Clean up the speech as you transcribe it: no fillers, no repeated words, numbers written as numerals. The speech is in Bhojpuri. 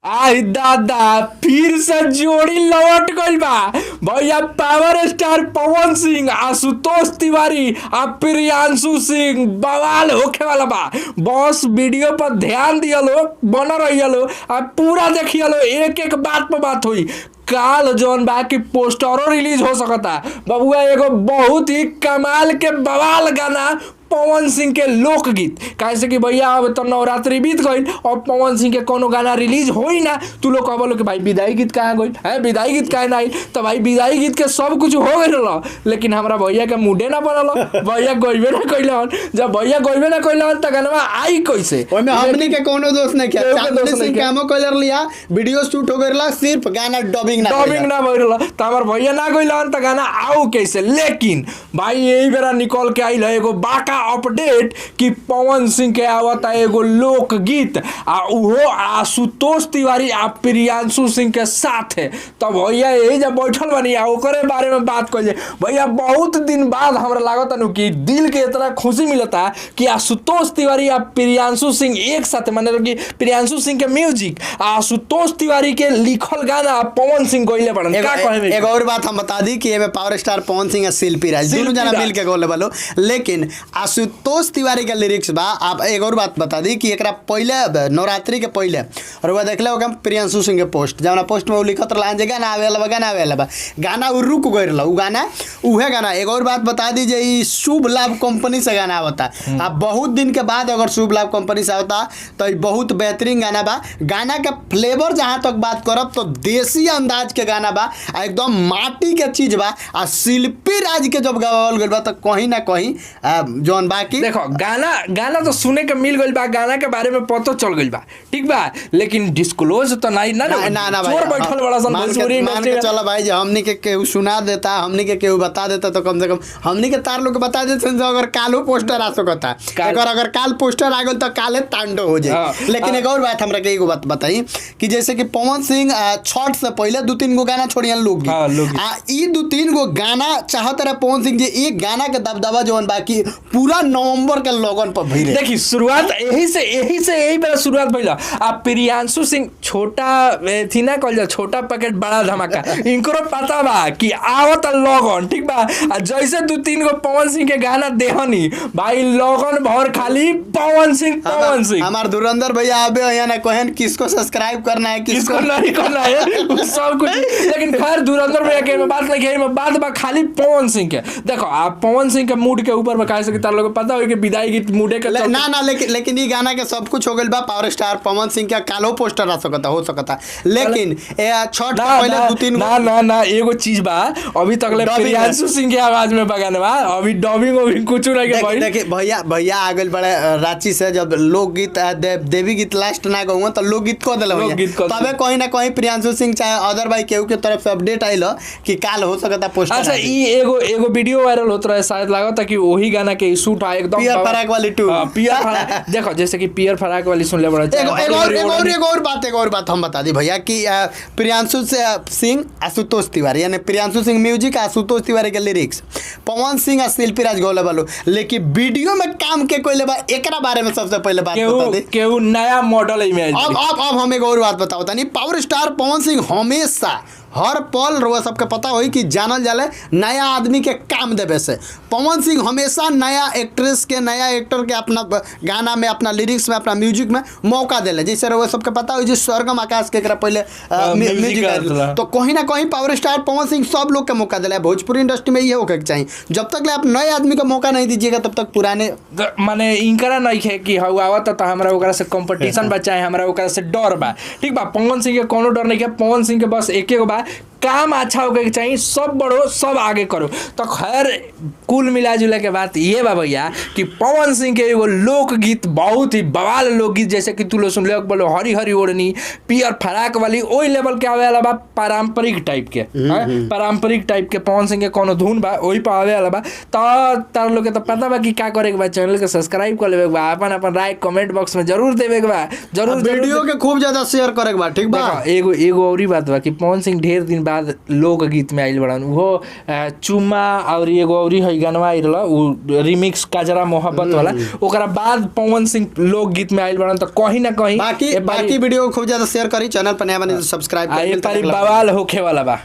आई दादा फिर से जोड़ी लौट गइल बा भैया। पावर स्टार पवन सिंह, आशुतोष तिवारी आ प्रियांशु सिंह बवाल होखे वाला बा। बस वीडियो पर ध्यान दिया लो, बना रहिया लो आ पूरा देखिए लो, एक एक बात पर बात हुई। काल जौन बा कि पोस्टरों रिलीज हो सकता बबुआ। एगो बहुत ही कमाल के बवाल गाना पवन सिंह के लोकगीत, कैसे कि भैया अब तो नवरात्रि बीत गई और पवन सिंह के कोनो गाना रिलीज हो ही ना। तू लोग कह बोलो कि भाई विदाई गीत कहाँ गई है, विदाई गीत कहाँ ना आई। तो भाई विदाई गीत के सब कुछ हो गए रहा, लेकिन हमारा भैया के मूडे ना बनल। भैया गइबे ना कैलन, जब भैया गइबे ना कैलन तो गाना आई कैसे? ओमे हमनी के कोनो दोष नहीं किया, चांदनी सिंह कामो कइलर लिया, वीडियो शूट हो गइला, सिर्फ गाना डबिंग ना भइल तो हमार भैया ना गइलन तो गाना आऊ कैसे? लेकिन भाई यही बेरा निकल के आइल एगो बाका अपडेट कि पवन सिंह के आवता एगो लोकगीत आ उहो आशुतोष तिवारी आ प्रियांशु सिंह के साथ है। तब भैया यही जब बैठल बनी आ ओकरे बारे में बात कइले। भैया बहुत दिन बाद हमरा लागत नु कि दिल के इतना खुशी मिलता कि आशुतोष तिवारी आ प्रियांशु सिंह एक साथ, माने कि प्रियांशु सिंह के म्यूजिक आशुतोष तिवारी के लिखल गाना पवन सिंह गइले बड़न। का कहे एक और बात हम बता दी कि एमे पावर स्टार पवन सिंह आ शिल्पी राज दोनों जना मिल के गौले बालो, लेकिन आशुतोष तिवारी के लिरिक्स बा। आप एक और बात बता दी कि एकरा पहले नवरात्रि के पहले और वो देखले होगा प्रियांशु सिंह के पोस्ट, जवना पोस्ट में वो लिखत रहला जे गाना आवेला बा, गाना आवेला बा, गाना उ रुक गइल रहला, उ गाना उहे गाना। एक और बात बता दी जे ई शुभ लाभ कंपनी से गाना आवता। अब बहुत दिन के बाद अगर शुभ लाभ कंपनी से आवता तो बहुत बेहतरीन गाना बा। गाना के फ्लेवर जहां तक बात करब तो देसी अंदाज के गाना बा, एकदम माटी के चीज बा। आ शिल्पी राज के जब गावल गइल बा तो कहीं ना कहीं जौन बाकी देखो गाना तो सुने के मिल गइल बा, गाना के बारे में पता चल गइल बा, ठीक बा, लेकिन डिस्क्लोज तो नहीं ना भाई बैठल बड़ा सन भोजपुरी मान के चलो भाई जे हमनी के केहू सुना देता, हमनी के केहू बता देता तो कम से कम हमनी के तार लोग के बता देते अगर कालो पोस्टर आ सकता अगर काल पोस्टर आ गइल तो काले तांडव हो जाए। लेकिन एक और बात हमरा के एगो बात बताई कि जैसे कि पवन सिंह छठ से पहले 2-3 गो गाना छोड़ियन लोग ई 2-3 गो गाना चाहत रहे पवन सिंह जे एक गाना के दबदबा जौन बाकी पूरा नवंबर के लगन पर भइले। देखी शुरुआत यही बेरा शुरुआत भइल। आ प्रियांशु सिंह छोटा थी ना कहल जा, छोटा पैकेट बड़ा धमाका, इनको पता बा कि आवत लगन, ठीक बा। आ जैसे 2-3 गो पवन सिंह के गाना देहनी भाई लगन भर खाली पवन सिंह। हमार धुरंधर भैया आबे यहाँ ना कहन किसको सब्सक्राइब करना है, किसको नहीं करना है सब कुछ। लेकिन खैर धुरंधर भैया के बात नहीं है, बात बा खाली पवन सिंह के। देखो आप पवन सिंह के मूड के ऊपर में कह सकते तार लोग पता हो कि विदाई गीत मूडे के ना लेकिन ये गाना के सब कुछ हो गइल बा। पावर स्टार पवन सिंह के कालो पोस्टर आ सकता हो सकता, लेकिन छठ पहले 2-3 ना एगो चीज बा अभी तक ले प्रियांशु सिंह के आवाज में बगाने बा, अभी डबिंग कुछ नहीं के भाई। देखिए भैया आ गइल बड़े रांची से, जब लोकगीत देवी गीत लास्ट ना गऊ तो लोकगीत को देले भैया, तबे कहीं ना कहीं प्रियांशु सिंह चाहे अदर भाई केहू के तरफ से अपडेट आइल कि काल हो सकता पोस्टर। अच्छा ई एगो वीडियो वायरल होत रहे, शायद लागत कि वही गाना के शूट आ एकदम पियर फराक वाली 2 पियर फराक। देखो जैसे कि पियर फराक वाली सुन ले बड़ा। एक और बात हम बता दी भैया कि प्रियांशु सिंह आशुतोष तिवारी यानी प्रियांशु सिंह म्यूजिक आशुतोष तिवारी के लिरिक्स पवन सिंह और शिल्पी राज गौले वालो, लेकिन वीडियो में काम के कोई बा एकरा बारे में सबसे पहले बात बता दे केहू नया मॉडल इमेज। अब हम एक और बात बताओ तानी, पावर स्टार पवन सिंह हमेशा हर पल रोआ सबके पता होई कि जानल जाले नया आदमी के काम देवे से। पवन सिंह हमेशा नया एक्ट्रेस के, नया एक्टर के अपना गाना में, अपना लिरिक्स में, अपना म्यूजिक में मौका देले। जैसे रोआ सबके पता होई जी स्वर्गम आकाश के पहले म्यूजिक, तो कहीं ना कहीं पावर स्टार पवन सिंह सब लोग के मौका दिला। भोजपुरी इंडस्ट्री में ये होके चाहिए, जब तक आप नए आदमी का मौका नहीं दीजिएगा तब तक पुराने माने इनकरा नहीं है कि हऊ आवत तो हमरा ओकरा से कंपटीशन बा, चाहे हमरा ओकरा से डर बा, ठीक बा। पवन सिंह के कोनो डर नहीं है, पवन सिंह के बस एक बा काम अच्छा होके के चाहिए, सब बढ़ो सब आगे करो। तो खैर कुल मिला जुला के बात ये बा भैया कि पवन सिंह के एगो लोकगीत बहुत ही बवाल लोकगीत, जैसे कि तू लोग सुन ले बोलो हरी हरी ओढ़नी, पियर फराक वाली, ओई लेवल के आवे वाला बा, पारंपरिक टाइप के पारंपरिक टाइप के पवन सिंह के कोनो धुन बा ओही पर आवे वाला बा। तो तार लोग के तो पता बा कि का करे के बा, चैनल के सब्सक्राइब कर लेवे के बा, अपन राय कमेंट बॉक्स में जरूर देवे के बा, जरूर वीडियो के खूब ज्यादा शेयर करे के बा, ठीक बा। एगो औरी बात बा कि पवन सिंह ढेर दिन बाद लोकगीत में आइल बड़न वो चुम्मा और एगो औरी है गानवा आइल उ रिमिक्स काजरा मोहब्बत वाला ओकरा बाद पवन सिंह लोकगीत में आइल बड़न तो कहीं ना कहीं बाकी वीडियो खूब ज्यादा शेयर करी, चैनल पर नया बने तो सब्सक्राइब बवाल होखे वाला बा।